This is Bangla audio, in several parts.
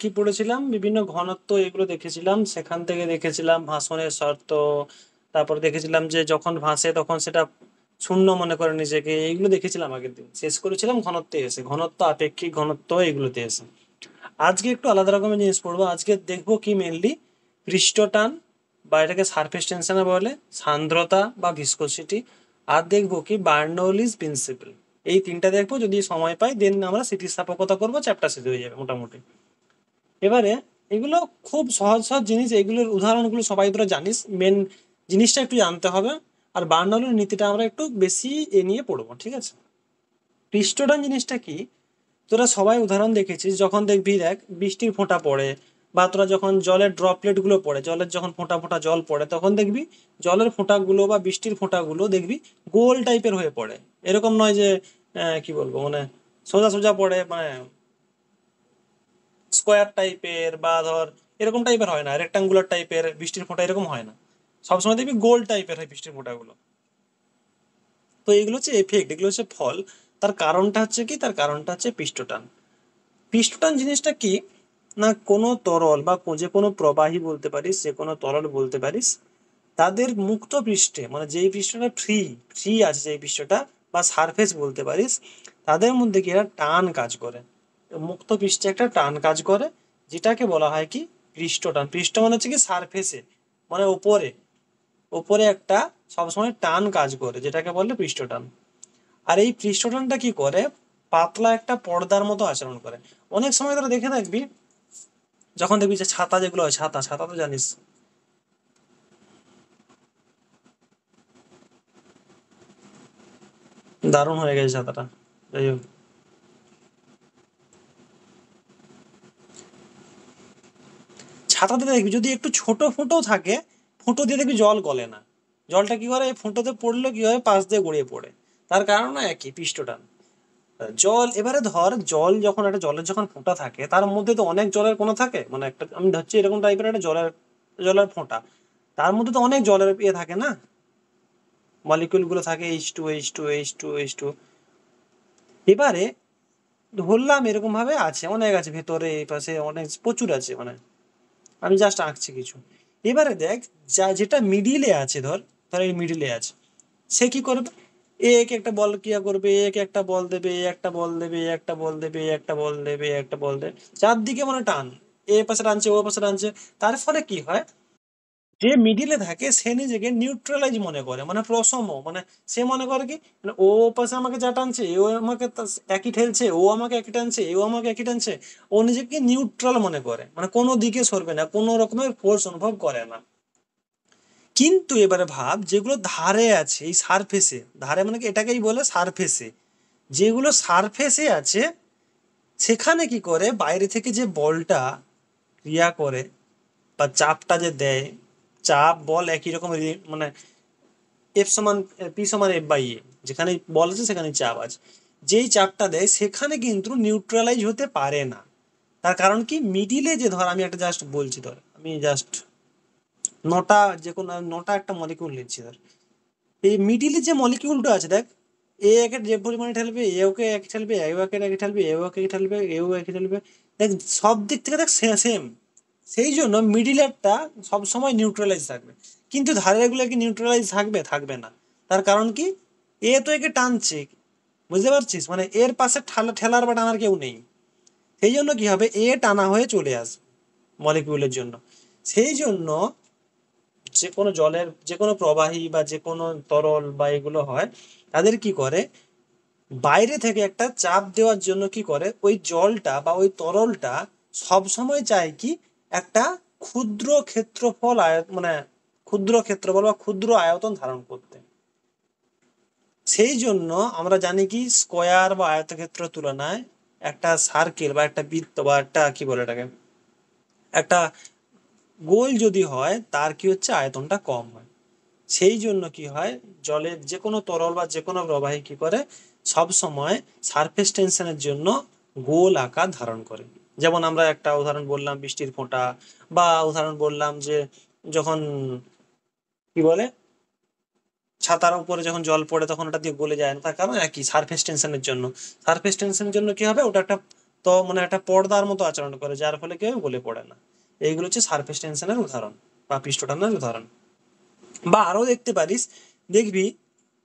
কি পড়েছিলাম, বিভিন্ন ঘনত্ব এগুলো দেখেছিলাম, সেখান থেকে দেখেছিলাম ভাসনের শর্ত, তারপর দেখেছিলাম যে যখন ভাসে তখন সেটা শূন্য মনে করে নিজেকে, এইগুলো দেখেছিলাম আগের দিন। শেষ করেছিলাম ঘনত্বে এসে, ঘনত্ব, আপেক্ষিক ঘনত্ব, এগুলোতে এসে। আজকে একটু আলাদা রকমের জিনিস পড়বো। আজকে দেখবো কি মেনলি পৃষ্ঠটান, বা এটাকে সারফেস টেনশনে বলে, সান্দ্রতা বা ভিসকোসিটি, আর দেখবো কি বার্নৌলিস প্রিন্সিপাল। এই তিনটা দেখবো, যদি সময় পাই দেন আমরা স্থিতিস্থাপকতা করবো, চ্যাপ্টার শেষ হয়ে যাবে মোটামুটি। এবারে এগুলো খুব সহজ সহজ জিনিস, এগুলোর উদাহরণগুলো সবাই তোরা জানিস, মেন জিনিসটা একটু জানতে হবে। আর বার্নৌলির নীতিটা আমরা একটু বেশি এ নিয়ে পড়বো, ঠিক আছে? পৃষ্ঠটান জিনিসটা কি, তোরা সবাই উদাহরণ দেখেছিস, যখন দেখবি দেখ বৃষ্টির ফোঁটা পড়ে, বা তোরা যখন জলের ড্রপলেট গুলো পড়ে, জলের যখন ফোঁটা ফোঁটা জল পড়ে, তখন দেখবি জলের ফোঁটাগুলো বা বৃষ্টির ফোঁটাগুলো দেখবি গোল টাইপের হয়ে পড়ে। এরকম নয় যে কি বলবো, মানে সোজা সোজা পড়ে, মানে স্কোয়ার টাইপের, বা ধর এরকম টাইপের হয় না, রেক্টাঙ্গুলার টাইপের বৃষ্টির ফোঁটা এরকম হয় না। সবসময় দেখবি গোল টাইপের হয় বৃষ্টির ফোঁটাগুলো। তো এগুলো হচ্ছে এফেক্ট, এগুলো হচ্ছে ফল। তার কারণটা হচ্ছে কি, তার কারণটা হচ্ছে পৃষ্ঠটান। পৃষ্ঠটান জিনিসটা কি না, কোনো তরল বা যে কোনো প্রবাহী বলতে পারিস, যে কোনো তরল বলতে পারিস, তাদের মুক্ত পৃষ্ঠে, মানে যেই পৃষ্ঠটা ফ্রি ফ্রি আছে, যেই পৃষ্ঠটা বা সারফেস বলতে পারিস, তাদের মধ্যে কি একটা টান কাজ করে। মুক্ত পৃষ্ঠে একটা টান কাজ করে, যেটাকে বলা হয় কি পৃষ্ঠটান। পৃষ্ঠ মানে হচ্ছে কি সারফেসে, মানে ওপরে, ওপরে একটা সবসময় টান কাজ করে, যেটাকে বলে পৃষ্ঠটান। আর এই পৃষ্ঠটানটা কি করে, পাতলা একটা পর্দার মতো আচরণ করে। অনেক সময় তোরা দেখে থাকবি, যখন দেখবি যে ছাতা যেগুলো হয়, ছাতা, ছাতা তো জানিস, দারুণ হয়ে গেছে ছাতাটা। যাই হোক, ছাতাতে দেখবি যদি একটু ছোট ফুটো থাকে, ফুটো দিয়ে দেখবি জল গলে না। জলটা কি করে, এই ফুটোতে পড়লে কি হয়, পাশ দিয়ে গড়িয়ে পড়ে। তার কারণ একই, পৃষ্ঠটান। জল, এবারে ধর জল যখন, একটা জলের যখন ফোঁটা থাকে, তার মধ্যে তো অনেক জলের কণা থাকে, মানে একটা আমি ধরছি এরকম টাইপের একটা জলের, জলের ফোঁটা, তার মধ্যে তো অনেক জলের ইয়ে থাকে না, মলিকিউল গুলো থাকে, H2H2H2H2। এবারে ধরলাম এরকম ভাবে আছে, অনেক আছে ভেতরে, এই পাশে অনেক, প্রচুর আছে, মানে আমি জাস্ট আঁকছি কিছু। এবারে দেখ, যা যেটা মিডিলে আছে, ধর ধর এই মিডিলে আছে, সে কি করবে, এ একে একটা বল ক্রিয়া করবে, এ একে একটা বল দেবে, এ একটা বল দেবে, এ একটা বল দেবে, এ একটা বল দেবে, এ একটা বল দেবে, চারদিকে মানে টান, এ পাশে টানছে, ও পাশে টানছে। তার ফলে কি হয়, যে মিডিলে থাকে সে নিজেকে নিউট্রালাইজ মনে করে, মানে প্রসম, মানে সে মনে করে কি, মানে ও পাশে আমাকে যা টানছে, ও আমাকে একই ঠেলছে, ও আমাকে একই টানছে, ও আমাকে একই টানছে। ও নিজেকে নিউট্রাল মনে করে, মানে কোনো দিকে সরবে না, কোনো রকমের ফোর্স অনুভব করে না। কিন্তু এবারে ভাব, যেগুলো ধারে আছে, এই সারফেসে, ধারে মানে কি এটাকেই বলে সারফেসে, যেগুলো সারফেসে আছে, সেখানে কি করে, বাইরে থেকে যে বলটা ক্রিয়া করে, বা চাপটা যে দেয়, চাপ বল একই রকম, মানে এফ সমান, পি সমান এফ বাই এ, যেখানে বল আছে সেখানে চাপ আছে, যেই চাপটা দেয় সেখানে কিন্তু নিউট্রালাইজ হতে পারে না। তার কারণ কি, মিডিলে যে, ধর আমি একটা জাস্ট বলছি, ধর আমি জাস্ট নটা, যে কোনো নটা একটা মলিকিউল নিচ্ছি, ধর এই মিডিলে যে মলিকিউলটা আছে দেখ, এ একে যে পরিমাণে ঠেলবে, এ ওকে এক ঠেলবে, এ ওকে এক ঠেলবে, এ ওকে এক ঠেলবে, এও এক ঠেলবে, দেখ সব দিক থেকে দেখ সেম। সেই জন্য মিডিলেরটা সবসময় নিউট্রালাইজ থাকবে, কিন্তু ধারের গুলো কি নিউট্রালাইজ থাকবে, থাকবে না। তার কারণ কি, এ তো একে টানছে, বুঝতে পারছিস, মানে এর পাশে ঠেলার বা টানার কেউ নেই। সেই জন্য কি হবে, এ টানা হয়ে চলে আসবে মলিকিউলের জন্য। সেই জন্য যে কোনো জলের, যে কোনো প্রবাহী বা যে কোনো তরল বা এগুলো হয়, তাদের কি করে, বাইরে থেকে একটা চাপ দেওয়ার জন্য কি করে, ওই জলটা বা ওই তরলটা সব সময় চায় কি, একটা ক্ষুদ্র ক্ষেত্রফল মানে ক্ষুদ্র ক্ষেত্রফল বা ক্ষুদ্র আয়তন ধারণ করতে। সেই জন্য আমরা জানি কি, স্কোয়ার বা আয়তক্ষেত্রের তুলনায় একটা সার্কেল বা একটা বৃত্ত বা একটা কি বলে এটাকে, একটা গোল যদি হয়, তার কি হচ্ছে, আয়তনটা কম হয়। সেই জন্য কি হয়, জলের যে কোনো তরল বা যে কোনো প্রবাহী কি করে, সব সময় সারফেস টেনশনের জন্য গোল আকার ধারণ করে। যেমন আমরা একটা উদাহরণ বললাম বৃষ্টির ফোঁটা, বা উদাহরণ বললাম যে যখন কি বলে, ছাতার উপরে যখন জল পড়ে তখন ওটা দিয়ে গলে যায় না, তার কারণ একই, সারফেস টেনশনের জন্য। সারফেস টেনশনের জন্য কি হবে, ওটা একটা তো মানে একটা পর্দার মতো আচরণ করে, যার ফলে কেউ গলে পড়ে না। এইগুলো হচ্ছে সারফেস টেনশনের উদাহরণ বা পৃষ্ঠ টানের উদাহরণ। বা আরো দেখতে পারিস, দেখবি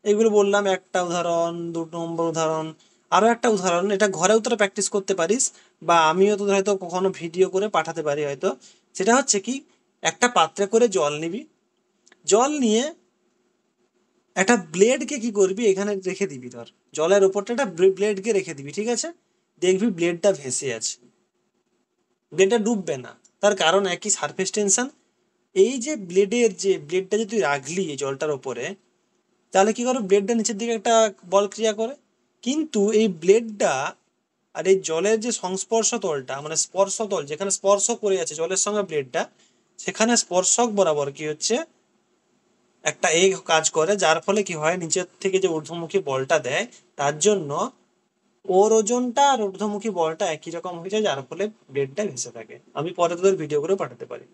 এগুলো বললাম একটা উদাহরণ, 2 নম্বর উদাহরণ। আরো একটা উদাহরণ, এটা ঘরেও তোরা প্র্যাকটিস করতে পারিস, বা আমিও তোদের হয়তো কখনো ভিডিও করে পাঠাতে পারি হয়তো। সেটা হচ্ছে কি, একটা পাত্রে করে জল নিবি, জল নিয়ে একটা ব্লেডকে কি করবি এখানে রেখে দিবি, ধর জলের উপরটা একটা ব্লেডকে রেখে দিবি, ঠিক আছে? দেখবি ব্লেডটা ভেসে আছে, ব্লেডটা ডুববে না। তার কারণ একই, সারফেস টেনশন। এই যে ব্লেডটা যে তুই রাখলি এই জলটার উপরে, তাহলে কি করে, ব্লেডটা নিচের দিকে একটা বল ক্রিয়া করে। কিন্তু এই ব্লেডটা আর এই জলের যে সংস্পর্শ তলটা, মানে স্পর্শ তল যেখানে স্পর্শ করে আছে জলের সঙ্গে ব্লেডটা, সেখানে স্পর্শক বরাবর কি হচ্ছে, একটা কাজ করে, যার ফলে কি হয়, নিচের থেকে যে ঊর্ধ্বমুখী বলটা দেয়, তার জন্য ওর ওজনটা আর ঊর্ধ্বমুখী বলটা একই রকম হয়ে যায়, যার ফলে ব্লেডটা ভেসে থাকে। আমি পরে তোদের ভিডিও করে পাঠাতে পারি।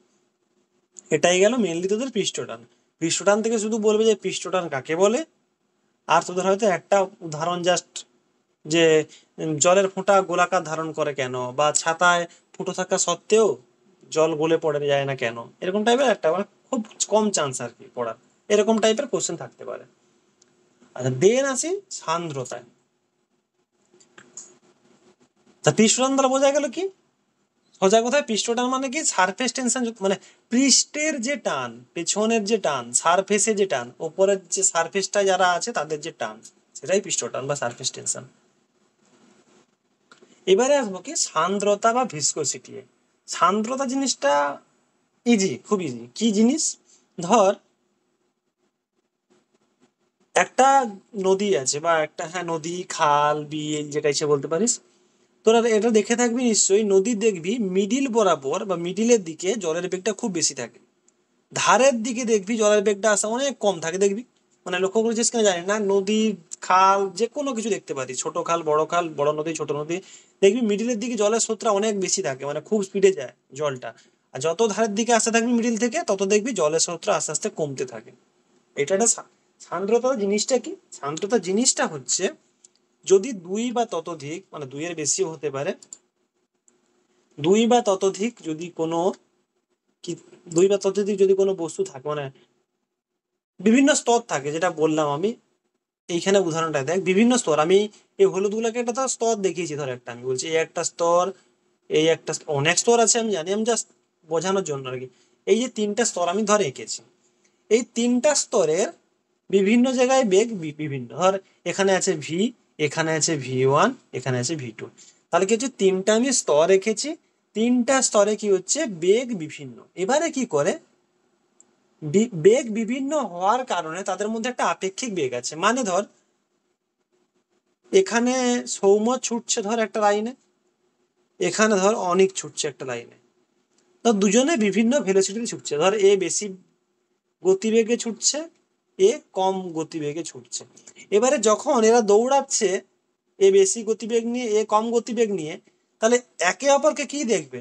এটাই গেল মেনলি তোদের পৃষ্ঠটান। পৃষ্ঠটান থেকে শুধু বলবে যে পৃষ্ঠটান কাকে বলে, আর তোদের হয়তো একটা উদাহরণ জাস্ট, যে জলের ফোঁটা গোলাকার ধারণ করে কেন, বা ছাতায় ফুটো থাকা সত্ত্বেও জল গলে পড়ে যায় না কেন, এরকম টাইপের একটা, মানে খুব কম চান্স আর কি পড়ার, এরকম টাইপের কোশ্চেন থাকতে পারে। আচ্ছা, দেন আসি সান্দ্রতায়। তা পৃষ্ঠটান দ্বারা বোঝা গেল কি, সোজা কথায় পৃষ্ঠটান মানে কি, সারফেস টেনশন, মানে পৃষ্ঠের যে টান, পেছনের যে টান, সারফেসে যে টান, ওপরের যে সারফেসটা যারা আছে তাদের যে টান, সেটাই পৃষ্ঠটান বা সারফেস টেনশন। এবারে আসবো কি, সান্দ্রতা বা ভিসকোসিটি। সান্দ্রতা জিনিসটা ইজি, খুব ইজি। কি জিনিস, ধর একটা নদী আছে, বা একটা, হ্যাঁ নদী, খাল, বিল, যেটা ইচ্ছে বলতে পারিস। তোরা এটা দেখে থাকবি নিশ্চয়ই, নদী দেখবি মিডিল বরাবর বা মিডিলের দিকে জলের বেগটা খুব বেশি থাকে, ধারের দিকে দেখবি জলের বেগটা আসা অনেক কম থাকে, দেখবি। মানে লক্ষ্য করেছিস কিনা জানি না, নদী, খাল, যে কোনো কিছু দেখতে পারিস, ছোট খাল, বড় নদী, ছোট নদী, দেখবি মিডিলের দিকে জলের স্রোতটা অনেক বেশি থাকে, মানে খুব স্পিডে যায় জলটা। আর যত ধারের দিকে আসতে থাকবি মিডিল থেকে, তত দেখবি জলের স্রোতটা আস্তে আস্তে কমতে থাকে। এটা একটা সান্দ্রতা জিনিসটা কি, সান্দ্রতা জিনিসটা হচ্ছে, যদি দুই বা ততোধিক, মানে দুইয়ের বেশিও হতে পারে, দুই বা ততোধিক যদি কোনো কি, দুই বা ততোধিক যদি কোনো বস্তু থাকে, মানে বিভিন্ন স্তর থাকে, যেটা বললাম আমি এইখানে উদাহরণটা দেখ, বিভিন্ন স্তর। আমি এই হলুদ গুলাকে একটা ধর স্তর দেখিয়েছি, ধর একটা আমি বলছি এই একটা স্তর, এই একটা অনেক স্তর আছে আমি জানি, আমি জাস্ট বোঝানোর জন্য আর কি। এই যে 3টা স্তর আমি ধর এঁকেছি, এই 3টা স্তরের বিভিন্ন জায়গায় বেগ বিভিন্ন, ধর এখানে আছে ভি, এখানে আছে V1, এখানে আছে V2। তাহলে কি হচ্ছে, 3টা আমি স্তর রেখেছি, 3টা স্তরে কি হচ্ছে, বেগ বিভিন্ন। এবারে কি করে, বেগ বিভিন্ন হওয়ার কারণে তাদের মধ্যে একটা আপেক্ষিক বেগ আছে। মানে ধর এখানে সৌম্য ছুটছে ধর একটা লাইনে, এখানে ধর অনিক ছুটছে একটা লাইনে, তো দুজনে বিভিন্ন ভেলোসিটিতে ছুটছে, ধর এ বেশি গতিবেগে ছুটছে, এ কম গতিবেগে ছুটছে। এবারে যখন এরা দৌড়াচ্ছে, এ বেশি গতিবেগ নিয়ে, এ কম গতিবেগ নিয়ে, তাহলে একে অপরকে কি দেখবে,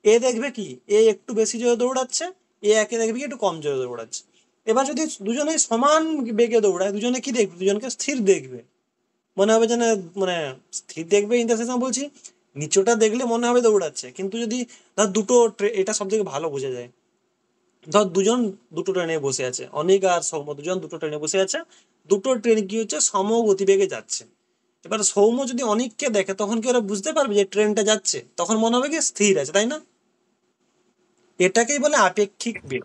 এ দেখবে কি, এ একটু বেশি জোরে দৌড়াচ্ছে, এ একে দেখবে কি একটু কম জোরে দৌড়াচ্ছে। এবার যদি দুজনে সমান বেগে দৌড়ায়, দুজনে কি দেখবে, দুজনকে স্থির দেখবে, মনে হবে যেন, মানে স্থির দেখবে ইন দ্য সেন্স, আমি বলছি নিচুটা দেখলে মনে হবে দৌড়াচ্ছে। কিন্তু যদি ধর দুটো এটা সব থেকে ভালো বোঝা যায়, ধর দুজন দুটো ট্রেনে বসে আছে, অনিক আর সৌম্য দুজন দুটো ট্রেনে বসে আছে, দুটো ট্রেন কি হচ্ছে, সম গতিবেগে যাচ্ছে। এবার সৌম্য যদি অনিককে দেখে, তখন কি ওরা বুঝতে পারবে যে ট্রেনটা যাচ্ছে, তখন মনে হবে কি স্থির আছে, তাই না? এটাকেই বলে আপেক্ষিক বেগ।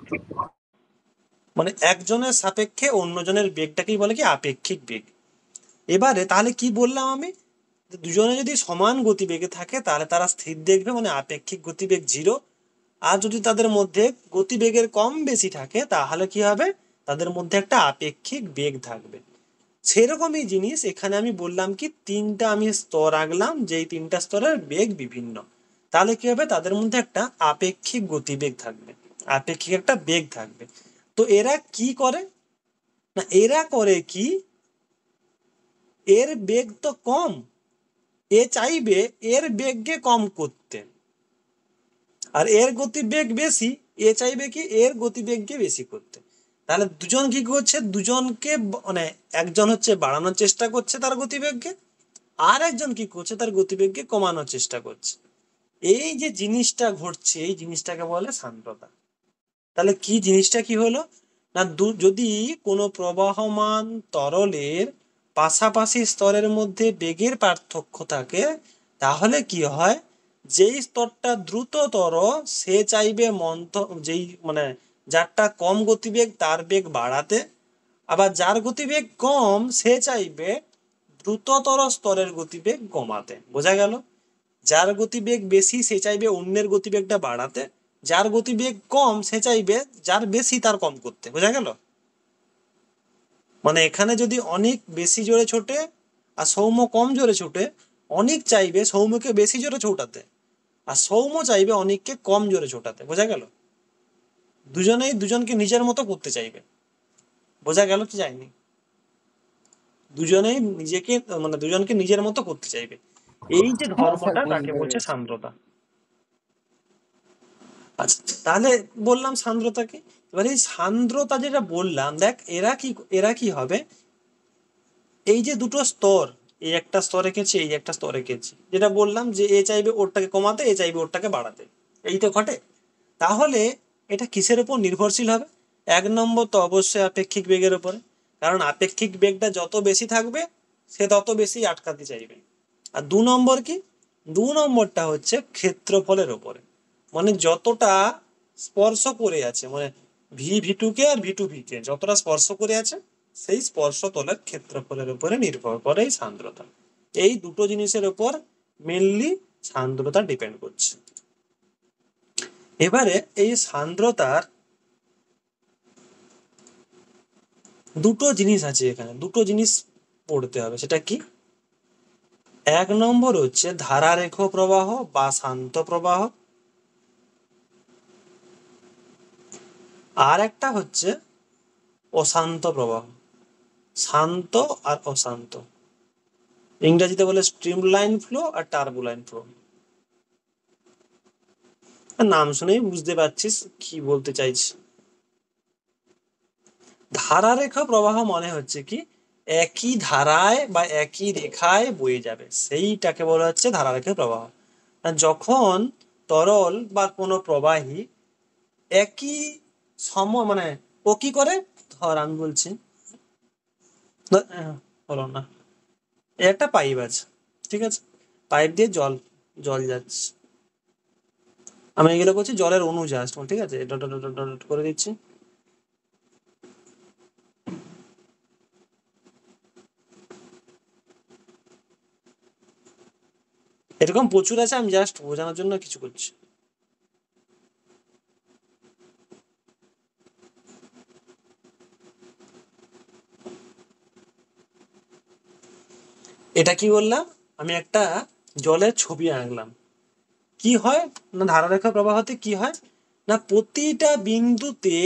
মানে একজনের সাপেক্ষে অন্যজনের বেগটাকেই বলে কি আপেক্ষিক বেগ। এবারে তাহলে কি বললাম আমি, দুজনে যদি সমান গতিবেগে থাকে তাহলে তারা স্থির দেখবে, মানে আপেক্ষিক গতিবেগ 0। আর যদি তাদের মধ্যে গতিবেগের কম বেশি থাকে, তাহলে কি হবে, তাদের মধ্যে একটা আপেক্ষিক বেগ থাকবে। সেরকমই জিনিস এখানে আমি বললাম কি, 3টা আমি স্তর আঁকলাম, যেই 3টা স্তরের বেগ বিভিন্ন, তাহলে কি হবে, তাদের মধ্যে একটা আপেক্ষিক গতিবেগ থাকবে, আপেক্ষিক একটা বেগ থাকবে। তো এরা কি করে, না এরা করে কি, এর বেগ তো কম, এ চাইবে এর বেগকে কম করতে, আর এর গতিবেগ বেশি, এ চাইবে কি এর গতিবেগকে বেশি করতে। তাহলে দুজন কি করছে, দুজনকে মানে একজন হচ্ছে বাড়ানোর চেষ্টা করছে তার গতিবেগকে, আর একজন কি করছে, তার গতিবেগকে কমানোর চেষ্টা করছে। এই যে জিনিসটা ঘটছে, এই জিনিসটাকে বলে সান্দ্রতা। তাহলে কি জিনিসটা কি হলো না, যদি কোনো প্রবাহমান তরলের পাশাপাশি স্তরের মধ্যে বেগের পার্থক্য থাকে, তাহলে কি হয়, যেই স্তরটা দ্রুততর সে চাইবে যেই মানে যারটা কম গতিবেগ তার বেগ বাড়াতে, আবার যার গতিবেগ কম সে চাইবে দ্রুততর স্তরের গতিবেগ কমাতে। বোঝা গেল? যার গতিবেগ বেশি সে চাইবে অন্যের গতিবেগটা বাড়াতে, যার গতিবেগ কম সে চাইবে যার বেশি তার কম করতে। বোঝা গেল? মানে এখানে যদি অনেক বেশি জোরে ছোটে আর সৌম্য কম জোরে ছোটে, অনেক চাইবে সৌম্যকে বেশি জোরে ছোটাতে, আর সৌম্য চাইবে অনেককে কম জোরে ছোটাতে। বোঝা গেল? দুজনেই দুজনকে নিজের মতো করতে চাইবে। বোঝা গেল কি যায়নি? দুজনেই নিজেকে মানে দুজনকে নিজের মতো করতে চাইবে। এই যে হ্যাঁ স্যার, ধর্মটা তাকে বুঝতে বলছে পেরেছি। সান্দ্রতা। আচ্ছা, তাহলে বললাম সান্দ্রতা কি। এবার এই সান্দ্রতা যেটা বললাম, দেখ এরা কি হবে, এই যে দুটো স্তর, এই একটা স্তর এঁকেছি, এই একটা স্তর এঁকেছি, যেটা বললাম যে এ চাইবে ওরটাকে কমাতে, এ চাইবে ওরটাকে বাড়াতে, এই তো ঘটে। তাহলে এটা কিসের উপর নির্ভরশীল হবে? এক নম্বর তো অবশ্যই আপেক্ষিক বেগের উপরে, কারণ আপেক্ষিক বেগটা যত বেশি থাকবে সে তত বেশি আটকাতে চাইবে। আর দু নম্বর কি, দু নম্বরটা হচ্ছে ক্ষেত্রফলের উপরে, মানে যতটা স্পর্শ করে আছে, মানে ভি টু কে আর ভি কে যতটা স্পর্শ করে আছে, সেই স্পর্শ তলের ক্ষেত্রফলের উপরে নির্ভর করে এই সান্দ্রতা। এই দুটো জিনিসের উপর মেনলি সান্দ্রতা ডিপেন্ড করছে। এবারে এই সান্দ্রতার দুটো জিনিস আছে, এখানে দুটো জিনিস পড়তে হবে। সেটা কি? এক নম্বর হচ্ছে ধারারেখ প্রবাহ বা শান্ত প্রবাহ, আর একটা হচ্ছে অশান্ত প্রবাহ। শান্ত আর অশান্ত, ইংরেজিতে বলে স্ট্রিমলাইন ফ্লো আর টার্বুলাইন ফ্লো। নাম শুনেই বুঝতে পারছিস কি বলতে চাইছি। ধারারেখা প্রবাহ মানে হচ্ছে কি, একই ধারায় বা একই রেখায় বয়ে যাবে, সেইটাকে বলা হচ্ছে ধারারেখা প্রবাহ। আর যখন তরল বা কোনো প্রবাহী একই মানে ও কি করে, ধর আমি বলছি, হলো না, একটা পাইপ আছে, ঠিক আছে, পাইপ দিয়ে জল জল যাচ্ছে, আমি এগুলো করছি জলের অণু জাস্ট, ঠিক আছে, ডট ডট ডট ডট করে দিচ্ছি। এরকম প্রচুর আছে, আমি জাস্ট বোঝানোর জন্য কিছু করছি। এটা কি বললাম, আমি একটা জলের ছবি আঁকলাম। কি হয় না, ধারারেখা প্রবাহতে কি হয় না, প্রতিটা বিন্দুতে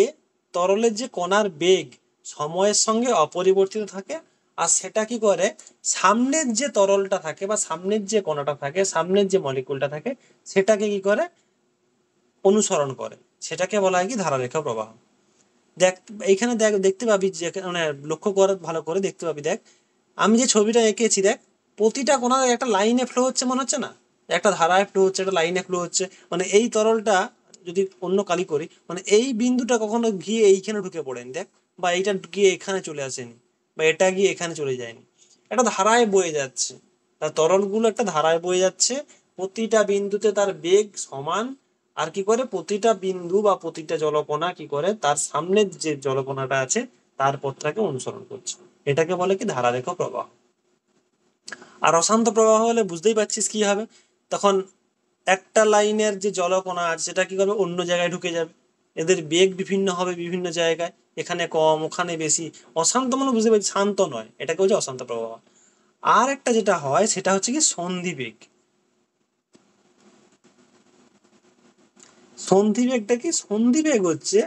তরলের যে কণার বেগ সময়ের সঙ্গে অপরিবর্তিত থাকে। আর সেটা কি করে, সামনের যে তরলটা থাকে বা সামনের যে কণাটা থাকে, সামনের যে মলিকুলটা থাকে, সেটাকে কি করে অনুসরণ করে, সেটাকে বলা হয় কি ধারারেখা প্রবাহ। দেখ এইখানে দেখ, দেখতে পাবি যে মানে লক্ষ্য কর ভালো করে দেখতে পাবি, দেখ আমি যে ছবিটা এঁকেছি, দেখ প্রতিটা কোণা একটা লাইনে ফ্লো হচ্ছে মনে হচ্ছে না, একটা ধারায় ফ্লো হচ্ছে, একটা লাইনে ফ্লো হচ্ছে। মানে এই তরলটা যদি অন্য কালি করি, মানে এই বিন্দুটা কখনো গিয়ে এইখানে ঢুকে পড়েনি, দেখ, বা এইটা গিয়ে এখানে চলে আসেনি, বা এটা গিয়ে এখানে চলে যায়নি, একটা ধারায় বয়ে যাচ্ছে। তার তরলগুলো একটা ধারায় বয়ে যাচ্ছে, প্রতিটা বিন্দুতে তার বেগ সমান। আর কি করে, প্রতিটা বিন্দু বা প্রতিটা জলকণা কি করে তার সামনের যে জলকণাটা আছে তার পথটাকে অনুসরণ করছে, এটাকে বলে কি ধারারেখ প্রবাহ। আর অশান্ত প্রবাহ হলে বুঝতেই পারছিস কি হবে, তখন একটা লাইনের যে জলকণা আছে সেটা কি করবে, অন্য জায়গায় ঢুকে যাবে, এদের বেগ বিভিন্ন হবে বিভিন্ন জায়গায়, এখানে কম ওখানে বেশি। অশান্ত মানে বুঝতে পারছি শান্ত নয়, এটাকে হচ্ছে অশান্ত প্রবাহ। আর একটা যেটা হয় সেটা হচ্ছে কি সন্ধি বেগ। সন্ধি বেগটা কি, সন্ধি বেগ হচ্ছে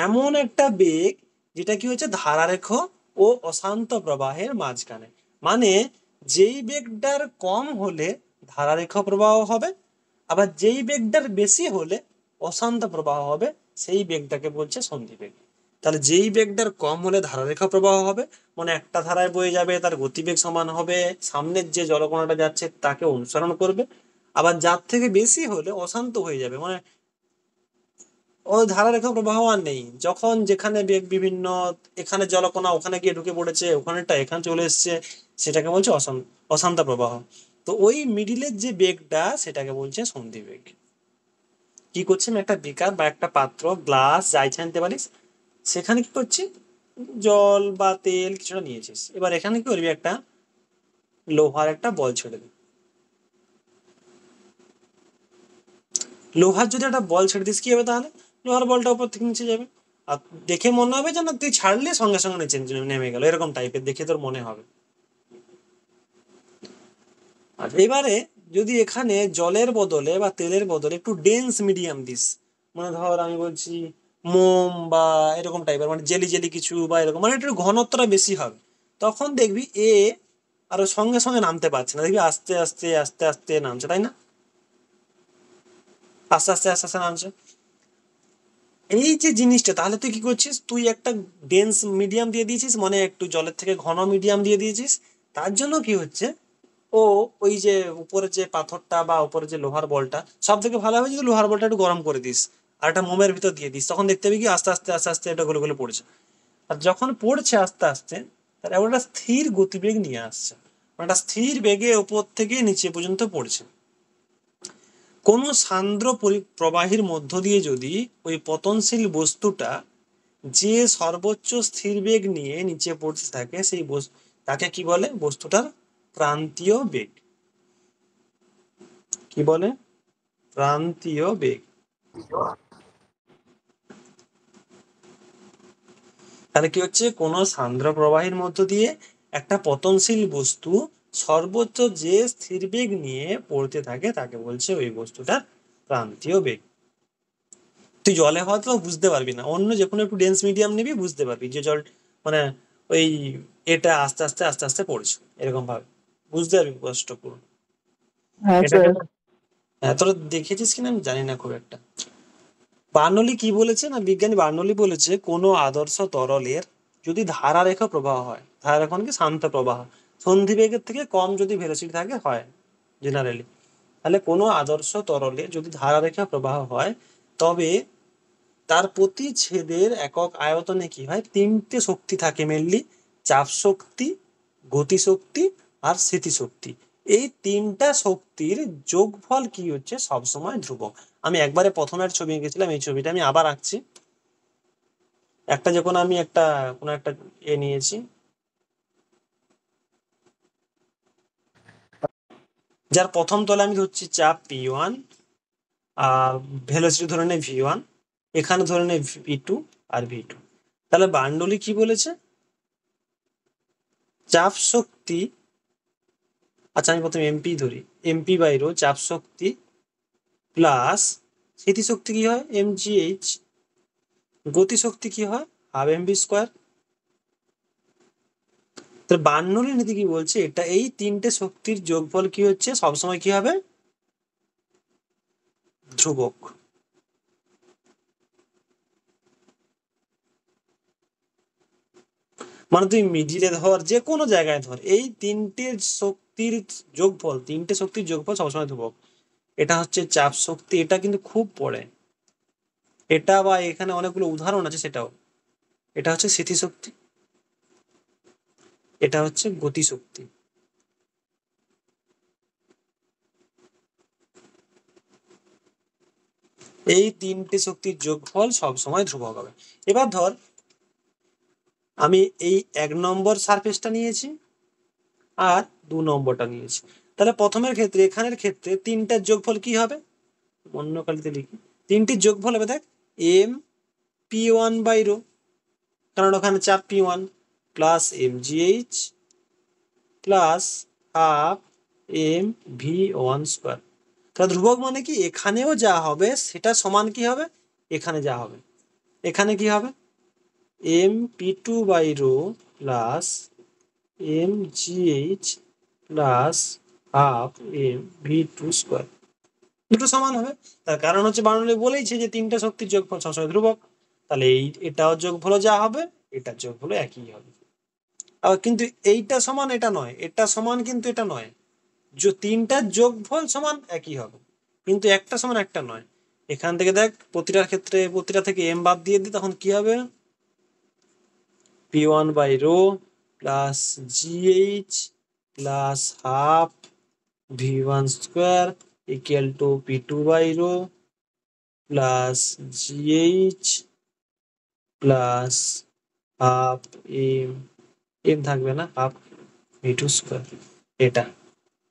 এমন একটা বেগ যেটা কি হচ্ছে ধারারেখ ও অশান্ত প্রবাহের মাঝখানে। মানে যেই বেগটার কম হলে ধারারেখ প্রবাহ হবে, আবার যেই বেগটার বেশি হলে অশান্ত প্রবাহ হবে, সেই বেগটাকে বলছে সন্ধি বেগ। তাহলে যেই বেগটার কম হলে ধারারেখা প্রবাহ হবে, মানে একটা ধারায় বয়ে যাবে, তার গতিবেগ সমান হবে, সামনের যে জলকণাটা যাচ্ছে তাকে অনুসরণ করবে। আবার যার থেকে বেশি হলে অশান্ত হয়ে যাবে, মানে ওই ধারারেখা প্রবাহ আর নেই। যখন যেখানে বেগ বিভিন্ন, এখানে জলকণা ওখানে গিয়ে ঢুকে পড়েছে, ওখানেটা এখানে চলে এসেছে, সেটাকে বলছে অশান্ত প্রবাহ। তো ওই মিডিলের যে বেগটা সেটাকে বলছে সন্ধি বেগ। কি করছি, আমি একটা বিকার বা একটা পাত্র, গ্লাস যা ইচ্ছা নিতে পারিস, সেখানে কি করছি, জল বা তেল কিছুটা নিয়েছিস। এবার এখানে কি করবি, একটা লোহার একটা বল ছেড়ে দিবি। লোহার যদি একটা বল ছেড়ে দিস কি হবে তাহলে, লোহার বলটা উপর থেকে নিচে যাবে। আর দেখে মনে হবে যেন তুই ছাড়লে সঙ্গে সঙ্গে নিচে নেমে গেল, এরকম টাইপের দেখে তোর মনে হবে। আর এবারে যদি এখানে জলের বদলে বা তেলের বদলে একটু ডেন্স মিডিয়াম দিস, মানে ধর আমি বলছি মোম বা এরকম টাইপের, মানে জেলি জেলি কিছু বা এরকম, মানে একটু ঘনত্বটা বেশি হবে, তখন দেখবি আরো সঙ্গে সঙ্গে নামতে পারছে না, দেখবি আস্তে আস্তে আস্তে আস্তে নামছে, তাই না? আস্তে আস্তে আস্তে আস্তে নামছে। এই যে জিনিসটা, তাহলে তুই কি করছিস, তুই একটা ডেন্স মিডিয়াম দিয়ে দিয়েছিস, মানে একটু জলের থেকে ঘন মিডিয়াম দিয়ে দিয়েছিস। তার জন্য কি হচ্ছে, ও ওই যে উপরে যে পাথরটা বা উপরে যে লোহার বলটা, সব থেকে ভালো হবে যদি লোহার বলটা একটু গরম করে দিস আর একটা মোমের ভিতর দিয়ে দিস, তখন দেখতে পাবি কি আস্তে আস্তে আস্তে আস্তে এটা গলে গলে পড়ছে। আর যখন পড়ছে আস্তে আস্তে, তার এমন একটা স্থির গতিবেগ নিয়ে আসছে, মানে একটা স্থির বেগে উপর থেকে নিচে পর্যন্ত পড়ছে। কোনো সান্দ্র প্রবাহীর মধ্য দিয়ে যদি ওই পতনশীল বস্তুটা যে সর্বোচ্চ স্থির বেগ নিয়ে নিচে পড়তে থাকে, সেই তাকে কি বলে, বস্তুটার ক্রান্তীয় বেগ। কি বলে, ক্রান্তীয় বেগ। তাহলে কি হচ্ছে, কোনো সান্দ্র প্রবাহীর মধ্য দিয়ে একটা পতনশীল বস্তু সর্বোচ্চ যে স্থির বেগ নিয়ে পড়তে থাকে তাকে বলছে ওই বস্তুটার ক্রান্তীয় বেগ। তুই জলে হয়তো বুঝতে পারবি না, অন্য যে কোনো একটু ডেন্স মিডিয়াম নিবি, বুঝতে পারবি যে জল, মানে ওই এটা আস্তে আস্তে আস্তে আস্তে পড়ছে, এরকম ভাবে বুঝতে পারবি কষ্ট পুরো। হ্যাঁ এটা স্যার। কিন্তু, হ্যাঁ তোরা দেখেছিস কিনা আমি জানি না খুব একটা। বার্নৌলি কি বলেছে না, বিজ্ঞানী বার্নৌলি বলেছে কোনো আদর্শ তরলের যদি ধারারেখা প্রবাহ হয়, ধারারেখা কি শান্ত প্রবাহ, সন্ধিবেগের থেকে কম যদি ভেলোসিটি থাকে হয় জেনারেলি, তাহলে কোনো আদর্শ তরলে যদি ধারারেখা প্রবাহ হয়, তবে তার প্রতি ছেদের একক আয়তনে কি হয়, তিনটে শক্তি থাকে মেনলি, চাপ শক্তি, গতিশক্তি আর স্মৃতিশক্তি। এই তিনটা শক্তির যোগফল কি হচ্ছে সবসময় ধ্রুবক। আমি একবারে প্রথমের ছবি এঁকেছিলাম, এই ছবিটা আমি আবার আঁকছি। একটা যখন আমি একটা কোনো একটা নিয়েছি, যার প্রথম তলে আমি ধরছি চাপ P1, আর ভেলোসিটি ধরে নেই V1, এখানে ধরে নেই V2 আর V2। তাহলে বার্নৌলি কি বলেছে, চাপ শক্তি, আচ্ছা আমি প্রথমে এমপি ধরি, MP/ρ চাপ শক্তি প্লাস স্থিতিশক্তি কি হয় mgh, গতিশক্তি কি হয় ½ mv²। তাহলে বার্নৌলির নীতি কি বলছে, এটা এই তিনটে শক্তির যোগফল কি হচ্ছে সবসময় কি হবে, ধ্রুবক। মানে তুই মিডিলে ধর, যে কোনো জায়গায় ধর, এই তিনটে শক্তির যোগফল, তিনটে শক্তির যোগফল সবসময় ধ্রুবক। এটা হচ্ছে চাপ শক্তি, এটা কিন্তু খুব পড়ে, এটা বা এখানে অনেকগুলো উদাহরণ আছে সেটাও। এটা হচ্ছে স্মৃতিশক্তি, এটা হচ্ছে গতিশক্তি। এই তিনটে শক্তির যোগফল সবসময় ধ্রুবক হবে। এবার ধর আমি এই 1 নম্বর সারফেসটা নিয়েছি আর 2 নম্বরটা নিয়েছি, তাহলে প্রথমের ক্ষেত্রে এখানের ক্ষেত্রে তিনটার যোগফল কি হবে, অন্য কালিতে লিখি, তিনটির যোগফল হবে দেখ mp1/ρ, কারণ ওখানে চাপ P1 plus mgh plus ½ mv1²। তাহলে ধ্রুবক মানে কি, এখানেও যা হবে সেটা সমান কি হবে, এখানে যা হবে, এখানে কি হবে mp2/ρ plus mgh plus ½ mv2², দুটো সমান হবে। তার কারণ হচ্ছে বার্নৌলি বলেইছে যে তিনটা শক্তির যোগফল সবসময় ধ্রুবক। তাহলে এটাও যোগফলও যা হবে, এটার যোগফলও একই হবে। আবার কিন্তু এইটা সমান এটা নয়, এটা সমান কিন্তু এটা নয়। তিনটার যোগফল সমান একই হবে, কিন্তু একটা সমান একটা নয়। এখান থেকে দেখ প্রতিটার ক্ষেত্রে প্রতিটা থেকে এম বাদ দিয়ে দিই, তখন কি হবে? p1/ρ plus gh plus half v1 square equal to p2/ρ plus gh plus half M, M থাকবে না, হাফ v2 স্কোয়ার। এটা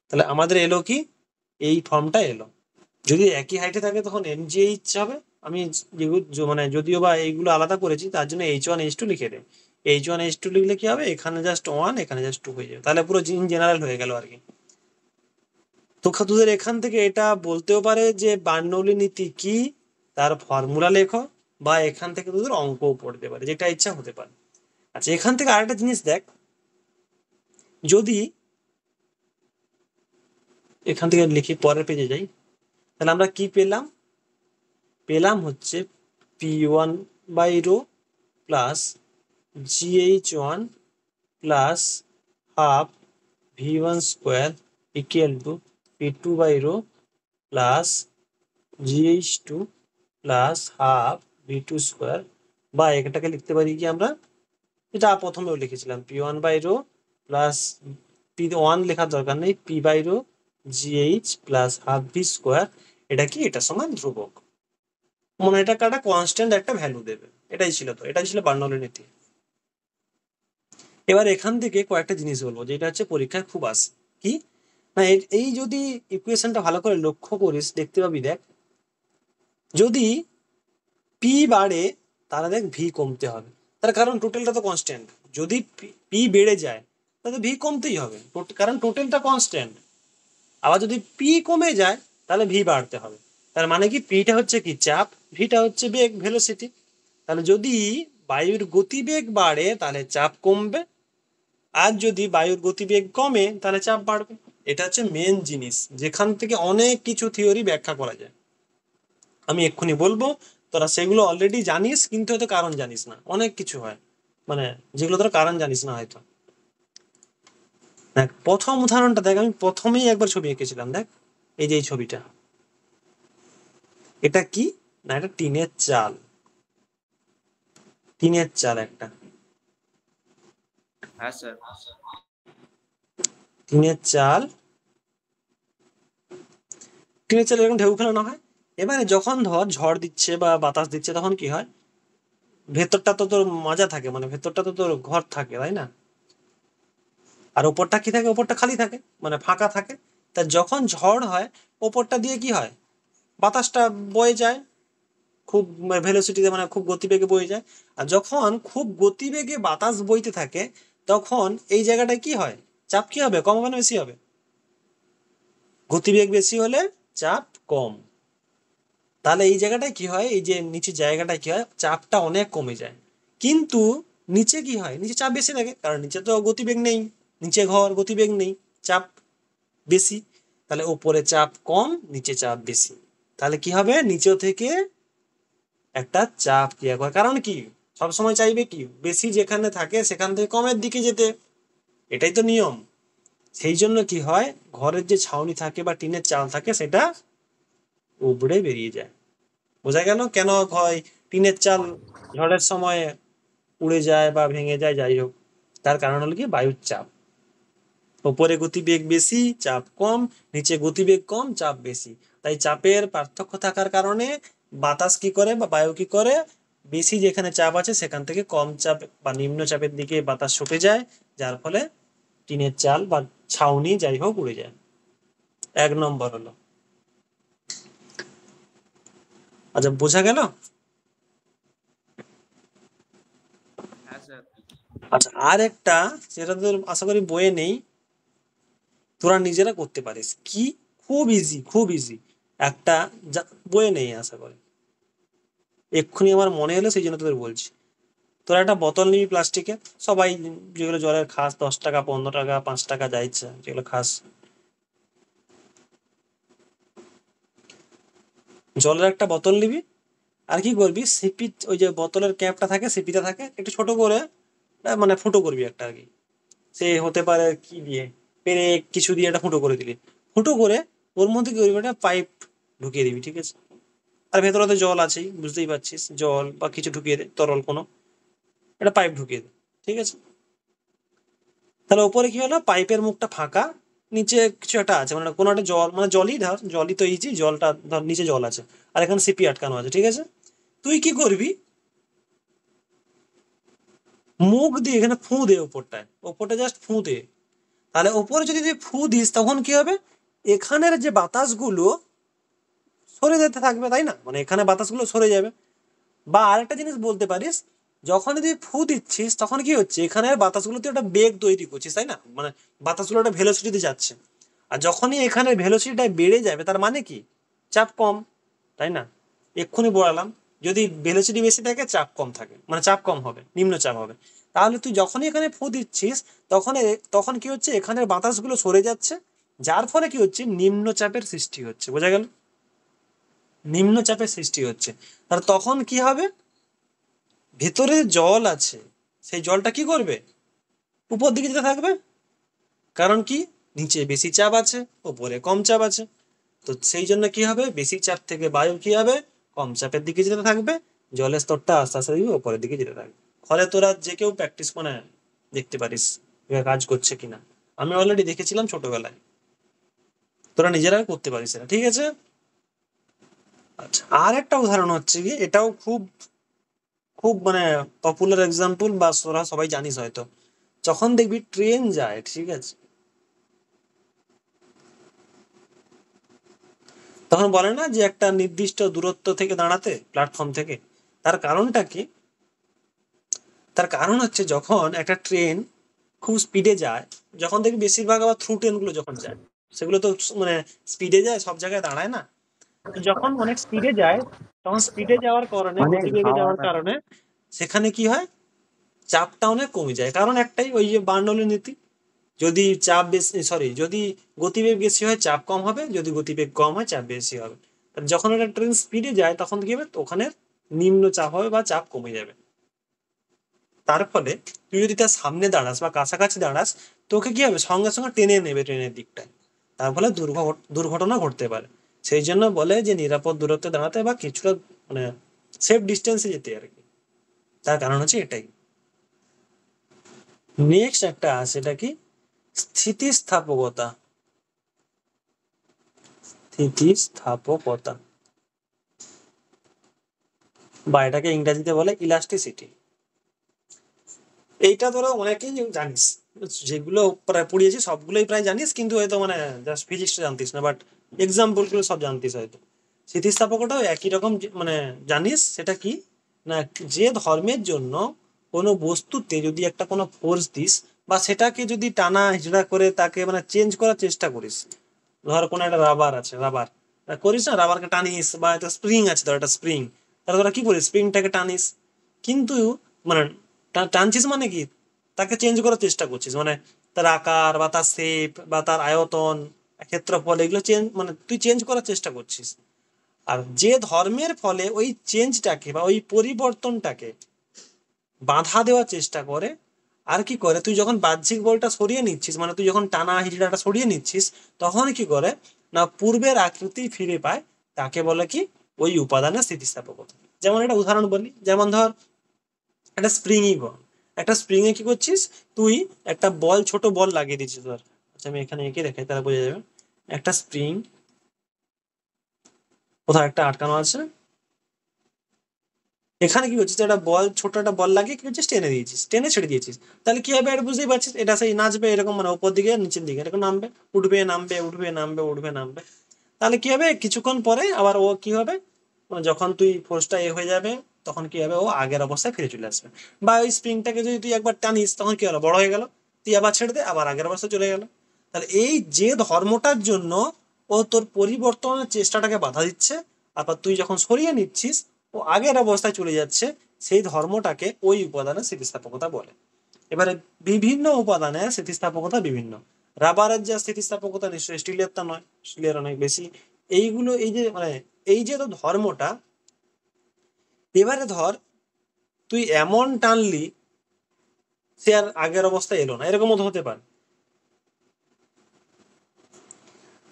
তাহলে আমাদের এলো কি, এই ফর্মটা এলো। যদি একই হাইটে থাকে তখন mgh হবে। আমি মানে যদিও বা এইগুলো আলাদা করেছি, তার জন্য h1 h2 লিখে দেয়। h1 h2 লিখলে কি হবে, এখানে জাস্ট 1 এখানে জাস্ট 2 হয়ে যাবে, তাহলে পুরো জেনারেল হয়ে গেল আর কি। তো তোদের এখান থেকে এটা বলতেও পারে যে বার্নৌলি নীতি কি, তার ফর্মুলা লেখো, বা এখান থেকে তোদের অঙ্কও পড়তে পারে, যেটা ইচ্ছা হতে পারে। আচ্ছা, এখান থেকে আরেকটা জিনিস দেখ, যদি এখান থেকে লিখি পরের পেজে যাই, তাহলে আমরা কি পেলাম? পেলাম হচ্ছে p1/ρ plus gh1 plus half v1 square equal to p2/ρ plus gh2 plus half v2 square, বা এটাকে লিখতে পারি কি আমরা, এটা প্রথমেও লিখেছিলাম p1/ρ প্লাস p1 লেখার দরকার নেই, p/ρ gh plus half v square. এটা কি, এটা সমান ধ্রুবক, মনে এটা একটা কনস্ট্যান্ট একটা ভ্যালু দেবে। এটাই ছিল, তো এটাই ছিল বার্নৌলি নীতি। এবার এখান থেকে কয়েকটা জিনিস বলবো যেটা হচ্ছে পরীক্ষায় খুব আসে। কি না, এই যদি ইকুয়েশনটা ভালো করে লক্ষ্য করিস দেখতে পাবি, দেখ যদি পি বাড়ে তাহলে দেখ ভি কমতে হবে, তার কারণ টোটালটা তো কনস্ট্যান্ট। যদি পি বেড়ে যায় তাহলে ভি কমতেই হবে, কারণ টোটালটা কনস্ট্যান্ট। আবার যদি পি কমে যায় তাহলে ভি বাড়তে হবে। তার মানে কি, পিটা হচ্ছে কি চাপ, ভিটা হচ্ছে বেগ, ভেলোসিটি। তাহলে যদি বায়ুর গতিবেগ বাড়ে তাহলে চাপ কমবে, আর যদি বায়ুর গতিবেগ কমে তাহলে চাপ বাড়বে। এটা হচ্ছে মেন জিনিস, যেখান থেকে অনেক কিছু থিওরি ব্যাখ্যা করা যায়। আমি এক্ষুনি বলবো, তোরা সেগুলো অলরেডি জানিস, কিন্তু হয়তো কারণ জানিস না, অনেক কিছু হয় মানে যেগুলো তোরা কারণ জানিস না হয়তো। দেখ প্রথম উদাহরণটা দেখ, আমি প্রথমেই একবার ছবি এঁকেছিলাম, দেখ এই যে এই ছবিটা, এটা কি না, এটা টিনের চাল, টিনের চাল একটা, হ্যাঁ স্যার। টিনের চাল, টিনের চাল এরকম ঢেউ খেলানো হয়। এবারে যখন ধর ঝড় দিচ্ছে বা বাতাস দিচ্ছে তখন কি হয়, ভেতরটা তো তোর মাজা থাকে, মানে ভেতরটা তো তোর ঘর থাকে, তাই না? আর ওপরটা কি থাকে, ওপরটা খালি থাকে, মানে ফাঁকা থাকে। তা যখন ঝড় হয় ওপরটা দিয়ে কি হয়, বাতাসটা বয়ে যায় খুব ভেলোসিটিতে, মানে খুব গতিবেগে বয়ে যায়। আর যখন খুব গতিবেগে বাতাস বইতে থাকে তখন এই জায়গাটায় কি হয়, চাপ কি হবে, কম হবে না বেশি হবে? গতিবেগ বেশি হলে চাপ কম। তাহলে এই জায়গাটায় কি হয়, এই যে নিচের জায়গাটায় কি হয়, চাপটা অনেক কমে যায়। কিন্তু নিচে কি হয়, নিচে চাপ বেশি থাকে, কারণ নিচে তো গতিবেগ নেই, নিচে ঘর, গতিবেগ নেই, চাপ বেশি। তাহলে ওপরে চাপ কম, নিচে চাপ বেশি। তাহলে কি হবে, নিচে থেকে একটা চাপ ক্রিয়া করে, কারণ কি সবসময় চাইবে কি বেশি যেখানে থাকে সেখান থেকে কমের দিকে যেতে, এটাই তো নিয়ম। সেই জন্য কি হয়, ঘরের যে ছাউনি থাকে বা টিনের চাল থাকে সেটা উপড়ে বেরিয়ে যায়। বোঝা গেল কেন হয় টিনের চাল ঝড়ের সময় উড়ে যায় বা ভেঙে যায়, যাই হোক, তার কারণ হলো কি বায়ুর চাপ। ওপরে গতিবেগ বেশি, চাপ কম, নিচে গতিবেগ কম, চাপ বেশি। তাই চাপের পার্থক্য থাকার কারণে বাতাস কি করে বা বায়ু কি করে, বেশি যেখানে চাপ আছে সেখান থেকে কম চাপ বা নিম্ন চাপের দিকে বাতাস ছুটে যায়, যার ফলে টিনের চাল বা ছাউনি যাই হোক উড়ে যায়। 1 নম্বর হলো। আচ্ছা, বোঝা গেল? হ্যাঁ স্যার। আচ্ছা, আর একটা যেটা তোর আশা করি বইয়ে নেই, তোরা নিজেরা করতে পারিস, কি খুব ইজি, খুব ইজি একটা, বইয়ে নেই আশা করি, এক্ষুনি আমার মনে হলো সেই জন্য তোদের বলছি। তোরা একটা বোতল নিবি প্লাস্টিকের, সবাই যেগুলো জলের খাস, 10 টাকা, 15 টাকা, 5 টাকা, যা ইচ্ছা যেগুলো খাস, জলের একটা বোতল নিবি। আর কি করবি, সিপি ওই যে বোতলের ক্যাপটা থাকে, সিপিটা থাকে, একটু ছোট করে মানে ফুটো করবি একটা আর কি। সে হতে পারে কি দিয়ে, পেরে কিছু দিয়ে একটা ফুটো করে দিলি। ফুটো করে ওর মধ্যে কি করবি, একটা পাইপ ঢুকিয়ে দিবি, ঠিক আছে। আর ভেতরে তো জল আছেই, বুঝতেই পারছিস, জল বা কিছু ঢুকিয়ে দে, তরল কোনো একটা পাইপ ঢুকিয়ে দে, ঠিক আছে। তাহলে ওপরে কি হলো, পাইপের মুখটা ফাঁকা, নিচে কিছু একটা আছে, মানে কোনো একটা জল, মানে জলই ধর, জলই তো ইজি, জলটা ধর নিচে জল আছে, আর এখানে সিপি আটকানো আছে, ঠিক আছে। তুই কি করবি, মুখ দিয়ে এখানে ফু দে ওপরটায়, ওপরটা জাস্ট ফু দে। তাহলে ওপরে যদি তুই ফু দিস তখন কি হবে, এখানের যে বাতাসগুলো সরে যেতে থাকবে, তাই না, মানে এখানে বাতাসগুলো সরে যাবে। বা আরেকটা জিনিস বলতে পারিস, যখন তুই ফু দিচ্ছিস তখন কি হচ্ছে, এখানের বাতাসগুলো তুই একটা বেগ তৈরি করছিস, তাই না, মানে বাতাসগুলো একটা ভেলোসিটিতে যাচ্ছে। আর যখনই এখানে ভেলোসিটিটা বেড়ে যাবে তার মানে কি, চাপ কম, তাই না। এক্ষুনি বলালাম, যদি ভেলোসিটি বেশি থাকে চাপ কম থাকে, মানে চাপ কম হবে, নিম্নচাপ হবে। তাহলে তুই যখনই এখানে ফু দিচ্ছিস তখন তখন কি হচ্ছে, এখানের বাতাসগুলো সরে যাচ্ছে, যার ফলে কি হচ্ছে, নিম্নচাপের সৃষ্টি হচ্ছে, বোঝা গেল, নিম্নচাপের সৃষ্টি হচ্ছে। আর তখন কি হবে, ভেতরে জল আছে, সেই জলটা কি করবে, উপর দিকে যেতে থাকবে। কারণ কি, নিচে বেশি চাপ আছে, উপরে কম চাপ আছে। তো সেই জন্য কি হবে, বেশি চাপ থেকে বায়ু কি হবে, কম চাপের দিকে যেতে থাকবে, জলের স্তরটা আস্তে আস্তে দিকে উপরের দিকে যেতে থাকবে। ফলে তোরা যে কেউ প্র্যাকটিস মানে দেখতে পারিস এরা কাজ করছে কিনা। আমি অলরেডি দেখেছিলাম ছোটবেলায়, তোরা নিজেরা করতে পারিস এটা, ঠিক আছে। আচ্ছা, আর একটা উদাহরণ হচ্ছে কি, এটাও খুব খুব মানে পপুলার এক্সাম্পল, বা তোরা সবাই জানিস হয়তো, যখন দেখবি ট্রেন যায়, ঠিক আছে, তখন বলে না যে একটা নির্দিষ্ট দূরত্ব থেকে দাঁড়াতে, প্ল্যাটফর্ম থেকে। তার কারণটা কি, তার কারণ হচ্ছে যখন একটা ট্রেন খুব স্পিডে যায়, যখন দেখবি বেশিরভাগ আবার থ্রু ট্রেনগুলো যখন যায়, সেগুলো তো মানে স্পিডে যায়, সব জায়গায় দাঁড়ায় না। তো যখন অনেক স্পিডে যায়, তখন স্পিডে যাওয়ার কারণে, অনেক গতিবেগে হাওয়া যাওয়ার কারণে সেখানে কি হয়, চাপটা অনেক কমে যায়। কারণ একটাই, ওই যে বার্নৌলির নীতি, যদি চাপ বেশি, সরি, যদি গতিবেগ বেশি হয় চাপ কম হবে, যদি গতিবেগ কম হয় চাপ বেশি হবে। আর যখন একটা ট্রেন স্পিডে যায় তখন কি হবে, ওখানে নিম্ন চাপ হবে বা চাপ কমে যাবে। তার ফলে তুই যদি তার সামনে দাঁড়াস বা কাছাকাছি দাঁড়াস, তোকে কি হবে, সঙ্গে সঙ্গে টেনে নেবে ট্রেনের দিকটায়। তার ফলে দুর্ঘটনা ঘটতে পারে। সেই জন্য বলে যে নিরাপদ দূরত্বে দাঁড়াতে, বা কিছুটা মানে সেফ ডিস্টেন্সে যেতে আর কি। তার কারণ হচ্ছে এটাই। নেক্সট একটা আছে, এটা কি, স্থিতিস্থাপকতা। স্থিতিস্থাপকতা, বা এটাকে ইংরেজিতে বলে ইলাস্টিসিটি। এইটা তোরা অনেকেই জানিস, যেগুলো প্রায় পড়িয়েছি সবগুলোই প্রায় জানিস, কিন্তু হয়তো মানে জাস্ট ফিজিক্সটা জানতিস না, বাট এক্সাম্পল গুলো সব জানতিস হয়তো। স্থিতিস্থাপকটাও একই রকম মানে জানিস, সেটা কি না, যে ধর্মের জন্য কোনো বস্তুতে যদি একটা কোনো ফোর্স দিস, বা সেটাকে যদি টানা হিজড়া করে তাকে মানে চেঞ্জ করার চেষ্টা করিস। ধর কোনো একটা রাবার আছে, রাবার করিস না, রাবারকে টানিস, বা একটা স্প্রিং আছে, ধর একটা স্প্রিং, তাহলে তোরা কি করিস, স্প্রিংটাকে টানিস। কিন্তু মানে টানছিস মানে কি, তাকে চেঞ্জ করার চেষ্টা করছিস, মানে তার আকার বা তার শেপ বা তার আয়তন, ক্ষেত্রফল, এগুলো চেঞ্জ, মানে তুই চেঞ্জ করার চেষ্টা করছিস। আর যে ধর্মের ফলে ওই চেঞ্জটাকে বা ওই পরিবর্তনটাকে বাধা দেওয়ার চেষ্টা করে, আর কি করে, তুই যখন বাহ্যিক বলটা সরিয়ে নিচ্ছিস, মানে তুই যখন টানা হিজড়াটা সরিয়ে নিচ্ছিস, তখন কি করে না, পূর্বের আকৃতি ফিরে পায়। তাকে বলে কি, ওই উপাদানের স্থিতিস্থাপকতা। যেমন একটা উদাহরণ বলি, যেমন ধর একটা স্প্রিংই বল, একটা স্প্রিং এ কি করছিস, তুই একটা বল, ছোট বল লাগিয়ে দিচ্ছিস ধর। আচ্ছা, আমি এখানে এঁকে দেখাই তাহলে বোঝা যাবে। একটা স্প্রিং কোথাও একটা আটকানো আছে, এখানে কি হচ্ছে, একটা বল, ছোট একটা বল লাগিয়ে কি করছিস, টেনে দিয়েছিস, টেনে ছেড়ে দিয়েছিস। তাহলে কি হবে, এটা বুঝতেই পারছিস, এটা সেই নাচবে এরকম, মানে উপর দিকে নিচের দিকে এরকম নামবে, উঠবে নামবে, উঠবে নামবে, উঠবে নামবে। তাহলে কি হবে, কিছুক্ষণ পরে আবার ও কি হবে, যখন তুই ফোর্সটা হয়ে যাবে, তখন কি হবে, ও আগের অবস্থায় ফিরে চলে আসবে। বা ওই স্প্রিংটাকে যদি তুই একবার টানিস, তখন কি হলো, বড় হয়ে গেল, তুই আবার ছেড়ে দে, আবার আগের অবস্থায় চলে গেল। তাহলে এই যে ধর্মটার জন্য ও তোর পরিবর্তনের চেষ্টাটাকে বাধা দিচ্ছে, আবার তুই যখন সরিয়ে নিচ্ছিস, ও আগের অবস্থায় চলে যাচ্ছে, সেই ধর্মটাকে ওই উপাদানের স্থিতিস্থাপকতা বলে। এবারে বিভিন্ন উপাদানের স্থিতিস্থাপকতা বিভিন্ন। রাবারের যা স্থিতিস্থাপকতা নিশ্চয়ই স্টিলের তা নয়, স্টিলের অনেক বেশি। এইগুলো, এই যে মানে এই যে তো ধর্মটা, এবারে ধর তুই এমন টানলি সে আর আগের অবস্থায় এলো না, এরকমও তো হতে পারে।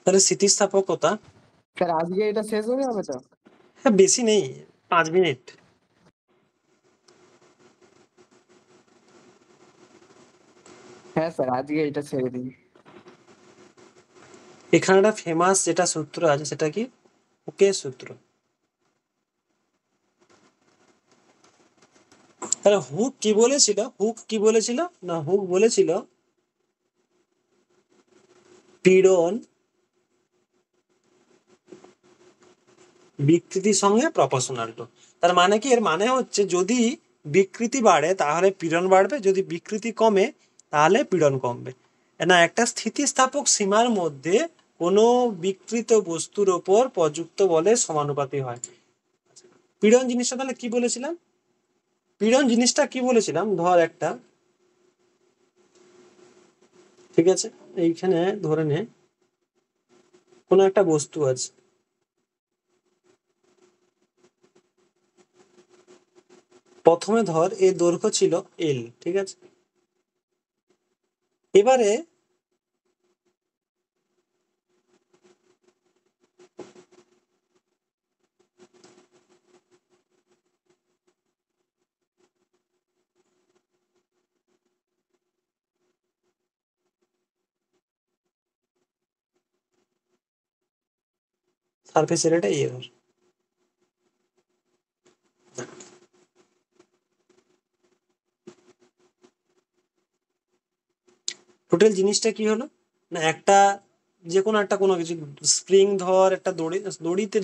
তাহলে স্থিতিস্থাপকতা, স্যার আজকে এটা শেষ হয়ে যাবে তো? হ্যাঁ বেশি নেই, 5 মিনিট। হ্যাঁ স্যার আজকে এটা ছেড়ে দিন। এখানে একটা ফেমাস যেটা সূত্র আছে সেটা কি, হুকের সূত্র। তাহলে হুক কি বলেছিল, হুক বলেছিল পীড়ন বিকৃতির সঙ্গে প্রপোর্শনাল টু। তার মানে কি, এর মানে হচ্ছে যদি বিকৃতি বাড়ে তাহলে পীড়ন বাড়বে, যদি বিকৃতি কমে তাহলে পীড়ন কমবে। না, একটা স্থিতিস্থাপক সীমার মধ্যে কোনো বিকৃত বস্তুর ওপর প্রযুক্ত বলের সমানুপাতি হয়। পীড়ন জিনিসটা তাহলে কি বলেছিলাম, পীড়ন জিনিসটা কি বলেছিলাম, ধর একটা, ঠিক আছে এইখানে ধরে নে কোনো একটা বস্তু আছে, প্রথমে ধর এর দৈর্ঘ্য ছিল এল, ঠিক আছে। এবারে সারফেস এরিয়াটা এ ধর, টোটাল জিনিসটা কি হলো, না একটা যে কোনো একটা কোনো কিছু স্প্রিং ধর, একটা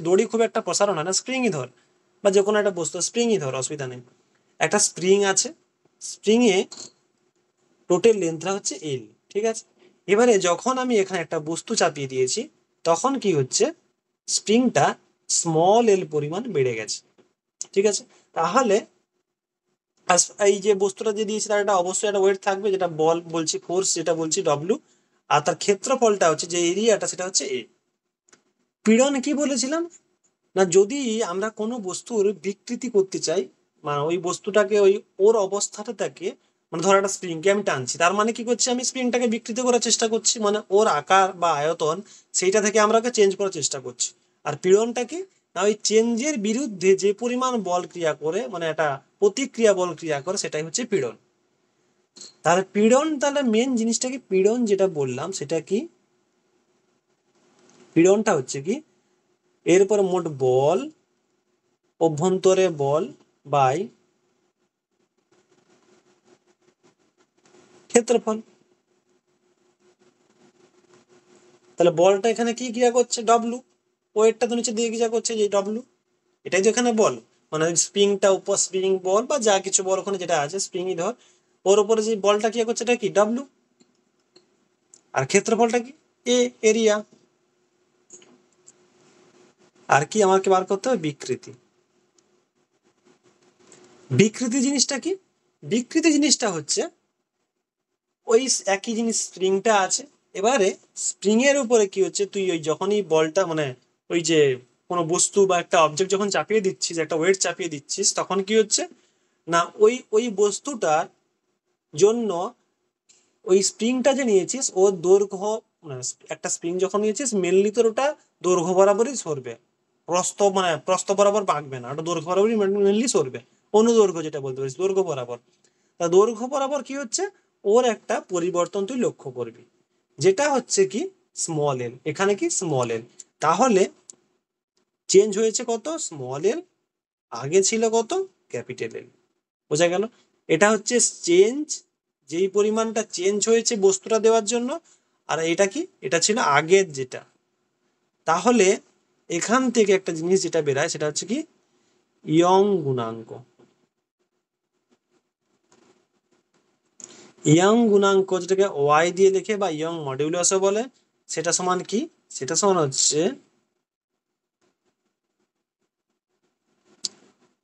দড়ি খুব একটা প্রসারণ হয় না, স্প্রিংই ধর, বা যে কোনো একটা বস্তু স্প্রিংই ধর, অসুবিধা নেই। একটা স্প্রিং আছে, স্প্রিং এ টোটাল লেন্থটা হচ্ছে এল, ঠিক আছে। এবারে যখন আমি এখানে একটা বস্তু চাপিয়ে দিয়েছি তখন কি হচ্ছে, স্প্রিংটা স্মল এল পরিমাণ বেড়ে গেছে, ঠিক আছে। তাহলে এই যে বস্তুটা যে দিয়েছি তার একটা অবশ্যই একটা ওয়েট থাকবে, যেটা বল বলছি ফোর্স, যেটা বলছি ডব্লু, আর তার ক্ষেত্রফলটা হচ্ছে যে এরিয়াটা সেটা হচ্ছে এ। পীড়ন কি বলেছিলাম, না যদি আমরা কোনো বস্তুর বিকৃতি করতে চাই, মানে ওই বস্তুটাকে ওই ওর অবস্থাটাকে, মানে ধর একটা স্প্রিংকে আমি টানছি, তার মানে কি করছি, আমি স্প্রিংটাকে বিকৃত করার চেষ্টা করছি, মানে ওর আকার বা আয়তন সেইটা থেকে আমরা ওকে চেঞ্জ করার চেষ্টা করছি। আর পীড়নটা কি, না ওই চেঞ্জের বিরুদ্ধে যে পরিমাণ বল ক্রিয়া করে, মানে একটা প্রতিক্রিয়া বল ক্রিয়া করে, সেটাই হচ্ছে পীড়ন। তাহলে পীড়ন, তাহলে মেন জিনিসটা কি, পীড়ন যেটা বললাম সেটা কি, পীড়নটা হচ্ছে কি এর উপরে মোট বল, অভ্যন্তরে বল বাই ক্ষেত্রফল। তাহলে বলটা এখানে কি ক্রিয়া করছে, ডব্লু, ওয়েটটা তো নিচে দিয়ে ক্রিয়া করছে যে ডব্লু, এটাই তো এখানে বল, মানে স্প্রিংটা উপর স্প্রিং বল বা যা কিছু বল ওখানে যেটা আছে স্প্রিংই ধর, ওর উপরে যে বলটা ক্রিয়া করছে এটা কি ডব্লু, আর ক্ষেত্রফলটা কি এ, এরিয়া। আর কি আমাকে বার করতে হবে, বিকৃতি। বিকৃতি জিনিসটা কি, বিকৃতি জিনিসটা হচ্ছে ওই একই জিনিস, স্প্রিংটা আছে, এবারে স্প্রিং এর উপরে কি হচ্ছে, তুই ওই যখনই বলটা, মানে ওই যে কোনো বস্তু বা একটা অবজেক্ট যখন চাপিয়ে দিচ্ছিস, একটা ওয়েট চাপিয়ে দিচ্ছিস, তখন কি হচ্ছে, না ওই ওই বস্তুটার জন্য ওই স্প্রিংটা যে নিয়েছিস ওর দৈর্ঘ্য, মানে একটা স্প্রিং যখন নিয়েছিস মেনলি তোর ওটা দৈর্ঘ্য বরাবরই সরবে, প্রস্থ বরাবর বাঁকবে না, ওটা দৈর্ঘ্য বরাবরই মেনলি সরবে, অনুদৈর্ঘ্য যেটা বলতে পারিস, দৈর্ঘ্য বরাবর। তা দৈর্ঘ্য বরাবর কি হচ্ছে, ওর একটা পরিবর্তন তুই লক্ষ্য করবি, যেটা হচ্ছে কি স্মল এল, এখানে কি স্মল এল। তাহলে চেঞ্জ হয়েছে কত, স্মল এল, আগে ছিল কত, ক্যাপিটাল এল। বোঝা গেল, এটা হচ্ছে চেঞ্জ, যেই পরিমাণটা চেঞ্জ হয়েছে বস্তুটা দেওয়ার জন্য, আর এটা কি, এটা ছিল আগের যেটা। তাহলে এখান থেকে একটা জিনিস যেটা বেরায় সেটা হচ্ছে কি ইয়ং গুণাঙ্ক। ইয়ং গুণাঙ্ক যেটাকে ওয়াই দিয়ে লেখে বা ইয়ং মডিউলাসও বলে, সেটা সমান কি, সেটা সমান হচ্ছে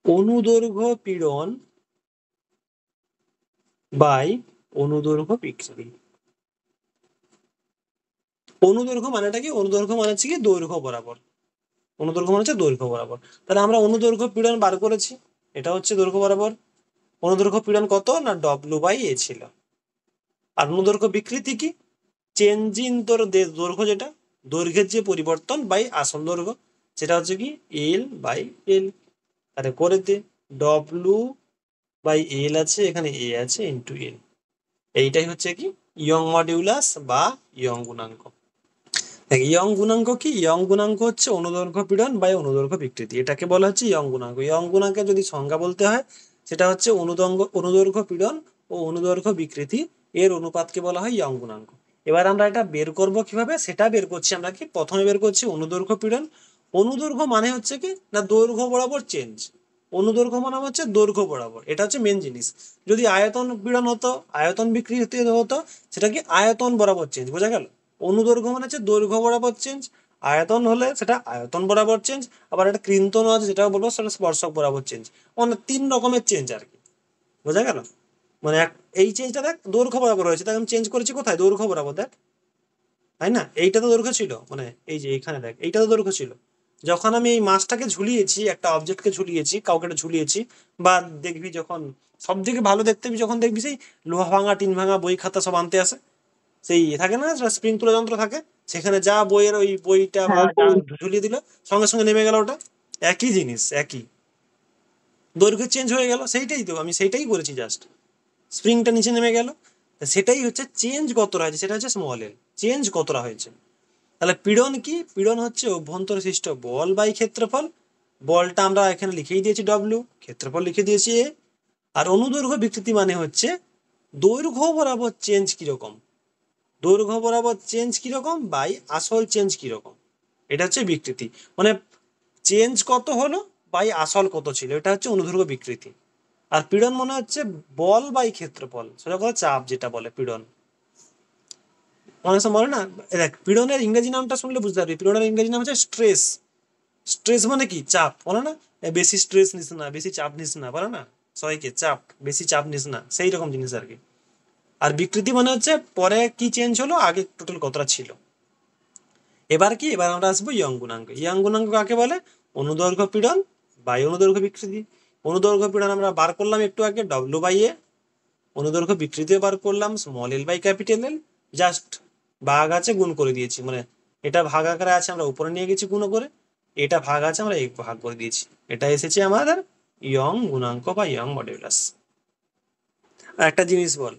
অনুদৈর্ঘ্য পীড়ন বাই অনুদৈর্ঘ্য বিকৃতি। অনুদৈর্ঘ্য মানেটা কি, অনুদৈর্ঘ্য মানে হচ্ছে কি দৈর্ঘ্য বরাবর, অনুদৈর্ঘ্য মানে হচ্ছে দৈর্ঘ্য বরাবর। তাহলে আমরা অনুদৈর্ঘ্য পীড়ন বার করেছি, এটা হচ্ছে দৈর্ঘ্য বরাবর। অনুদৈর্ঘ্য পীড়ন কত না W/A ছিল। আর অনুদৈর্ঘ্য বিকৃতি কি? চেঞ্জ ইন তোর দৈর্ঘ্য, যেটা দৈর্ঘ্যের যে পরিবর্তন বাই আসল দৈর্ঘ্য, সেটা হচ্ছে কি L/L। আরে করে দে, W/L আছে, এখানে A আছে, ইন্টু L। এইটাই হচ্ছে কি ইয়ং মডিউলাস বা ইয়ং গুণাঙ্ক। দেখ ইয়ং গুণাঙ্ক কি? ইয়ং গুণাঙ্ক হচ্ছে অনুদৈর্ঘ্য পীড়ন বাই অনুদৈর্ঘ্য বিকৃতি, এটাকে বলা হচ্ছে ইয়ং গুণাঙ্ক। ইয়ং গুণাঙ্কের যদি সংজ্ঞা বলতে হয়, সেটা হচ্ছে অনুদৈর্ঘ্য পীড়ন ও অনুদৈর্ঘ্য বিকৃতি এর অনুপাতকে বলা হয় ইয়ং গুণাঙ্ক। এবার আমরা এটা বের করব কিভাবে, সেটা বের করছি আমরা কি, প্রথমে বের করছি অনুদৈর্ঘ্য পীড়ন। অনুদৈর্ঘ্য মানে হচ্ছে কি না দৈর্ঘ্য বরাবর চেঞ্জ। অনুদৈর্ঘ্য মানে হচ্ছে দৈর্ঘ্য বরাবর, এটা হচ্ছে মেন জিনিস। যদি আয়তন পীড়ন হতো, আয়তন বিকৃতি হতো, সেটা কি আয়তন বরাবর চেঞ্জ, বোঝা গেল? অনুদৈর্ঘ্য মানে হচ্ছে দৈর্ঘ্য বরাবর চেঞ্জ, আয়তন হলে সেটা আয়তন বরাবর চেঞ্জ, আবার একটা কৃন্তন আছে যেটা বলবো সেটা স্পর্শক বরাবর চেঞ্জ। মানে 3 রকমের চেঞ্জ আর কি, বোঝা গেল? মানে এই চেঞ্জটা দেখ দৈর্ঘ্য বরাবর হয়েছে, তাই আমি চেঞ্জ করেছি কোথায়, দৈর্ঘ্য বরাবর, দেখ, তাই না? এইটা তো দৈর্ঘ্য ছিল, মানে এই যে এইখানে দেখ, এইটা তো দৈর্ঘ্য ছিল। যখন আমি এই মাছটাকে ঝুলিয়েছি, একটা অবজেক্টকে ঝুলিয়েছি, কাউকে একটা ঝুলিয়েছি, বা দেখবি যখন সব থেকে ভালো দেখতে যখন দেখবি সেই লোহা ভাঙা, টিন ভাঙা, বই খাতা সব আনতে আসে, সেই থাকে না স্প্রিং তুলা যন্ত্র থাকে, সেখানে যা বইয়ের ওই বইটা বা হ্যাঁ যা স্যার। ঝুলিয়ে দিল, সঙ্গে সঙ্গে নেমে গেল, ওটা একই জিনিস, একই দৈর্ঘ্য চেঞ্জ হয়ে গেল। সেইটাই তো আমি সেইটাই করেছি, জাস্ট স্প্রিংটা নিচে নেমে গেল। সেটাই হচ্ছে চেঞ্জ কতটা হয়েছে, সেটা হচ্ছে স্মল এল, চেঞ্জ কতটা হয়েছে। তাহলে পীড়ন কি? পীড়ন হচ্ছে অভ্যন্তর সৃষ্ট বল বাই ক্ষেত্রফল। বলটা আমরা এখানে লিখেই দিয়েছি W, ক্ষেত্রফল লিখে দিয়েছি A। আর অনুদৈর্ঘ্য বিকৃতি মানে হচ্ছে দৈর্ঘ্য বরাবর চেঞ্জ কিরকম, দৈর্ঘ্য বরাবর চেঞ্জ কিরকম বাই আসল চেঞ্জ কিরকম, এটা হচ্ছে বিকৃতি। মানে চেঞ্জ কত হলো বাই আসল কত ছিল, এটা হচ্ছে অনুদৈর্ঘ্য বিকৃতি। আর পীড়ন মনে হচ্ছে বল বাই ক্ষেত্রফল, সেটা কথা চাপ যেটা বলে পীড়ন। অনেক সময় বলে না, দেখ পীড়নের ইংরেজি নামটা শুনলে বুঝতে পারবি, পীড়নের ইংরেজি নাম হচ্ছে স্ট্রেস। স্ট্রেস মানে কি? চাপ, বলে না বেশি স্ট্রেস নিস না, বেশি চাপ নিস না, বলে না সবাইকে, চাপ, বেশি চাপ নিস না, সেই রকম জিনিস আর কি। আর বিকৃতি মানে হচ্ছে পরে কি চেঞ্জ হলো, আগে টোটাল কতটা ছিল। এবার কি, এবার আমরা আসবো ইয়ং গুণাঙ্ক। ইয়ং গুণাঙ্ক কাকে বলে? অনুদৈর্ঘ্য পীড়ন বাই অনুদৈর্ঘ্য বিকৃতি। অনুদৈর্ঘ্য পীড়ন আমরা বার করলাম একটু আগে W/A, অনুদৈর্ঘ্য বিকৃতিও বার করলাম small L by capital L. Just ভাগ আছে, গুণ করে দিয়েছি, মানে এটা ভাগ আকারে আছে, আমরা উপরে নিয়ে গেছি গুণ করে, এটা ভাগ আছে, আমরা এই ভাগ করে দিয়েছি। এটা এসেছে আমাদের ইয়ং গুণাঙ্ক বা ইয়ং মডুলাস। আর একটা জিনিস বল,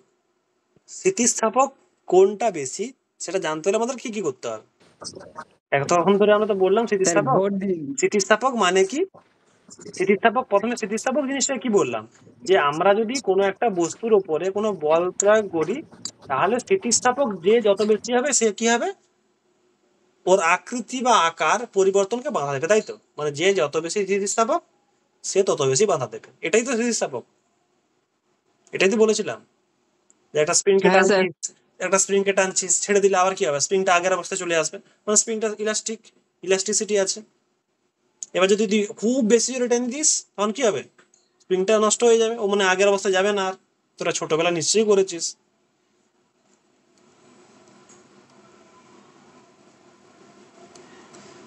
স্থিতিস্থাপক কোনটা বেশি, সেটা জানতে হলে আমাদের কি কি করতে হবে? এতক্ষণ ধরে আমরা তো বললাম স্যার স্থিতিস্থাপক। ভোট দিন। স্থিতিস্থাপক মানে কি? স্থিতিস্থাপক, প্রথমে স্থিতিস্থাপক জিনিসটা কি বললাম, যে আমরা যদি কোনো একটা বস্তুর উপরে কোনো বল প্রয়োগ করি, তাহলে স্থিতিস্থাপক যে যত বেশি হবে সে কি হবে, ওর আকৃতি বা আকার পরিবর্তনকে বাধা দেবে, তাই তো? মানে যে যত বেশি স্থিতিস্থাপক সে তত বেশি বাধা দেবে, এটাই তো স্থিতিস্থাপক। এটাই তো বলেছিলাম, যে একটা স্প্রিংকে হ্যাঁ স্যার। টানছিস, একটা স্প্রিংকে টানছিস, ছেড়ে দিলে আবার কি হবে, স্প্রিংটা আগের অবস্থায় চলে আসবে, মানে স্প্রিংটা ইলাস্টিক, ইলাস্টিসিটি আছে। এবার যদি তুই খুব বেশি জোরে টেনে দিস, তখন কি হবে, স্প্রিংটা নষ্ট হয়ে যাবে, ও মানে আগের অবস্থায় যাবে না আর। তোরা ছোটবেলা নিশ্চয়ই করেছিস।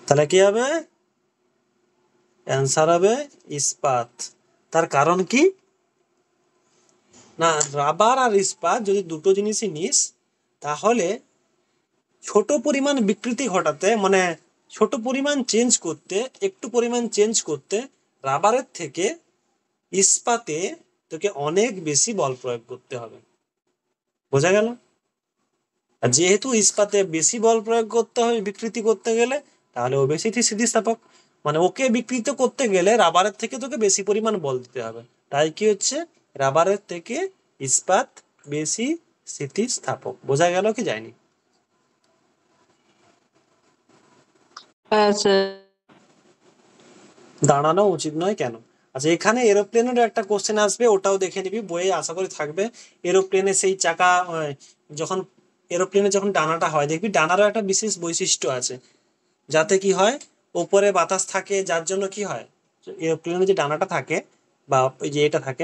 তাহলে কি হবে, অ্যান্সার হবে ইস্পাত। তার কারণ কি না, রাবার আর ইস্পাত যদি দুটো জিনিসই নিস, তাহলে ছোট পরিমাণ বিকৃতি ঘটাতে, মানে ছোট পরিমাণ চেঞ্জ করতে, একটু পরিমাণ চেঞ্জ করতে, রাবারের থেকে ইস্পাতে তোকে অনেক বেশি বল প্রয়োগ করতে হবে, বোঝা গেল? আর যেহেতু ইস্পাতে বেশি বল প্রয়োগ করতে হবে বিকৃতি করতে গেলে, তাহলে ও বেশি স্থিতিস্থাপক। মানে ওকে বিকৃত করতে গেলে রাবারের থেকে তোকে বেশি পরিমাণ বল দিতে হবে। তাই কি হচ্ছে, রাবারের থেকে ইস্পাত বেশি স্থিতিস্থাপক। বোঝা গেল কি যায়নি? হ্যাঁ স্যার। দাঁড়ানো উচিত নয় কেন? আচ্ছা, এখানে এরোপ্লেনের একটা কোশ্চেন আসবে, ওটাও দেখে নিবি, বইয়ে আশা করি থাকবে। এরোপ্লেনে সেই চাকা যখন এরোপ্লেনে যখন ডানাটা হয়, দেখবি ডানারও একটা বিশেষ বৈশিষ্ট্য আছে, যাতে কি হয়, ওপরে বাতাস থাকে, যার জন্য কি হয়, এরোপ্লেনে যে ডানাটা থাকে বা ওই যে এটা থাকে,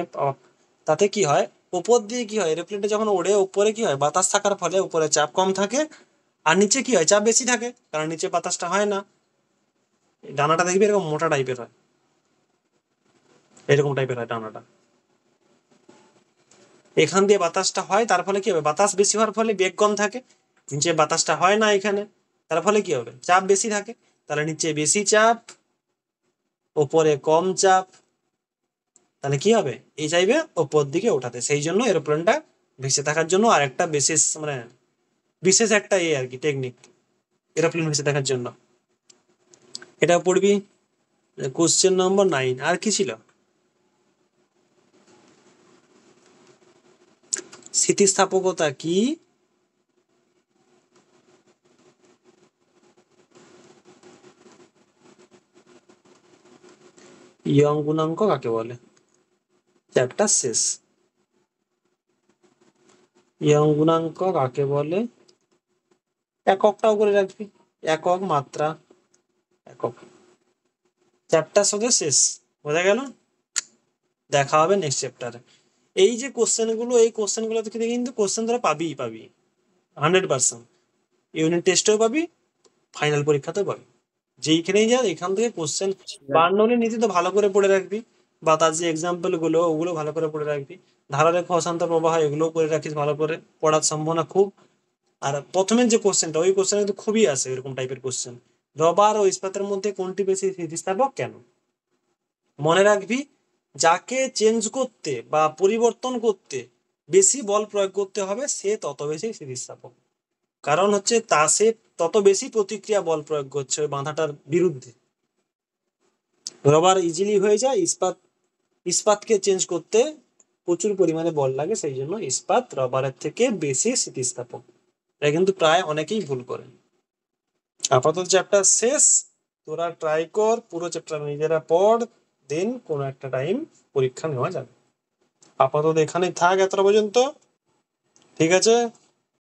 তাতে কি হয়, ওপর দিয়ে কি হয়, এরোপ্লেনটা যখন ওড়ে, উপরে কি হয়, বাতাস থাকার ফলে উপরে চাপ কম থাকে, আর নিচে কি হয়, চাপ বেশি থাকে, কারণ নিচে বাতাসটা হয় না। ডানাটা দেখবি এরকম মোটা টাইপের হয়। এরকম টাইপের হয় টানাটা। এখান দিয়ে বাতাসটা হয়, তার ফলে কি হবে, বাতাস বেশি হওয়ার ফলে বেগ কম থাকে, নিচে বাতাসটা হয় না এখানে, তার ফলে কি হবে, চাপ বেশি থাকে, তাহলে নিচে বেশি চাপ, ওপরে কম চাপ, তাহলে কি হবে, এই চাইবে ওপর দিকে ওঠাতে। সেই জন্য এরোপ্লেনটা ভেসে থাকার জন্য আর একটা বিশেষ মানে বিশেষ একটা আর কি টেকনিক এরোপ্লেন ভেসে থাকার জন্য। এটা পড়বি। কোশ্চেন নম্বর 9 আর কি ছিল, স্থিতিস্থাপকতা কি? ইয়ং গুণাঙ্ক কাকে বলে? চ্যাপ্টার শেষ। ইয়ং গুণাঙ্ক কাকে বলে, এককটাও করে রাখবি, একক, মাত্রা, একক। চ্যাপ্টার সোজা শেষ, বোঝা গেল। দেখা হবে নেক্সট চ্যাপ্টারে। এই যে কোশ্চেনগুলো, এই কোশ্চেনগুলো থেকে কিন্তু কোশ্চেন তোরা পাবি 100%। ইউনিট টেস্টেও পাবি, ফাইনাল পরীক্ষাতেও পাবি, যেইখানেই যা এখান থেকে কোশ্চেন। বার্নৌলির নীতি তো ভালো করে পড়ে রাখবি, বা তার যে এক্সাম্পল গুলো ওগুলো ভালো করে পড়ে রাখবি, ধারারেখা অশান্ত প্রবাহ এগুলো পড়ে রাখিস ভালো করে, পড়ার সম্ভাবনা খুব। আর প্রথমের যে কোশ্চেনটা, ওই কোশ্চেন কিন্তু খুবই আসে এরকম টাইপের কোশ্চেন, রবার ও ইস্পাতের মধ্যে কোনটি বেশি স্থিতিস্থাপক কেন? মনে রাখবি, যাকে চেঞ্জ করতে বা পরিবর্তন করতে বেশি বল প্রয়োগ করতে হবে সে তত বেশি স্থিতিস্থাপক, কারণ হচ্ছে তা সে তত বেশি প্রতিক্রিয়া বল প্রয়োগ করছে ওই বাধাটার বিরুদ্ধে। রবার ইজিলি হয়ে যায়, ইস্পাতকে চেঞ্জ করতে প্রচুর পরিমাণে বল লাগে, সেই জন্য ইস্পাত রবারের থেকে বেশি স্থিতিস্থাপক। এটা কিন্তু প্রায় অনেকেই ভুল করে। আপাতত চ্যাপ্টার শেষ, তোরা ট্রাই কর, পুরো চ্যাপ্টার নিজেরা পড়, দেন কোনো একটা টাইম পরীক্ষা নেওয়া যাবে। আপাতত এখানে থাক এতটা পর্যন্ত, ঠিক আছে।